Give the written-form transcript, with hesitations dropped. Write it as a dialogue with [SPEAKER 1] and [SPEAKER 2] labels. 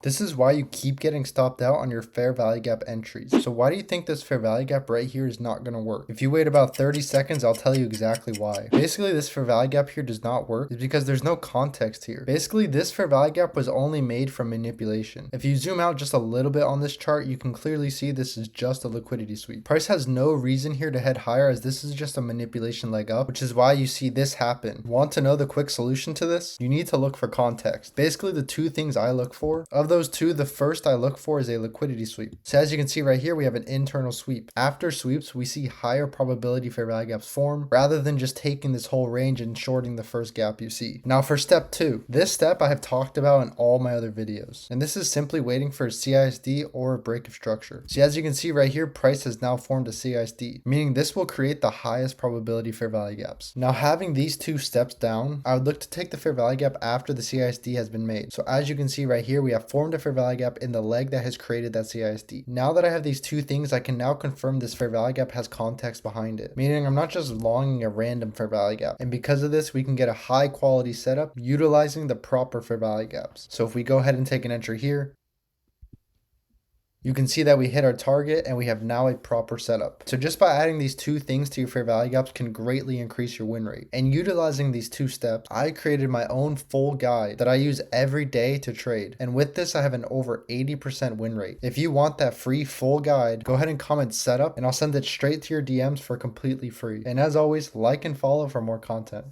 [SPEAKER 1] This is why you keep getting stopped out on your fair value gap entries. So why do you think this fair value gap right here is not going to work? If you wait about 30 seconds, I'll tell you exactly why. Basically, this fair value gap here does not work is because there's no context here. Basically, this fair value gap was only made from manipulation. If you zoom out just a little bit on this chart, you can clearly see this is just a liquidity sweep. Price has no reason here to head higher as this is just a manipulation leg up, which is why you see this happen. Want to know the quick solution to this? You need to look for context. Basically, the two things I look for, of those two, the first I look for is a liquidity sweep. So as you can see right here, we have an internal sweep. After sweeps, we see higher probability fair value gaps form rather than just taking this whole range and shorting the first gap you see. Now for step 2, this step I have talked about in all my other videos, and this is simply waiting for a CISD or a break of structure. So as you can see right here, price has now formed a CISD, meaning this will create the highest probability fair value gaps. Now having these two steps down, I would look to take the fair value gap after the CISD has been made. So as you can see right here, we have formed a fair value gap in the leg that has created that CISD. Now that I have these two things, I can now confirm this fair value gap has context behind it, meaning I'm not just longing a random fair value gap. And because of this, we can get a high quality setup utilizing the proper fair value gaps. So if we go ahead and take an entry here, you can see that we hit our target and we have now a proper setup. So just by adding these two things to your fair value gaps can greatly increase your win rate. And utilizing these two steps, I created my own full guide that I use every day to trade. And with this, I have an over 80% win rate. If you want that free full guide, go ahead and comment setup and I'll send it straight to your DMs for completely free. And as always, like and follow for more content.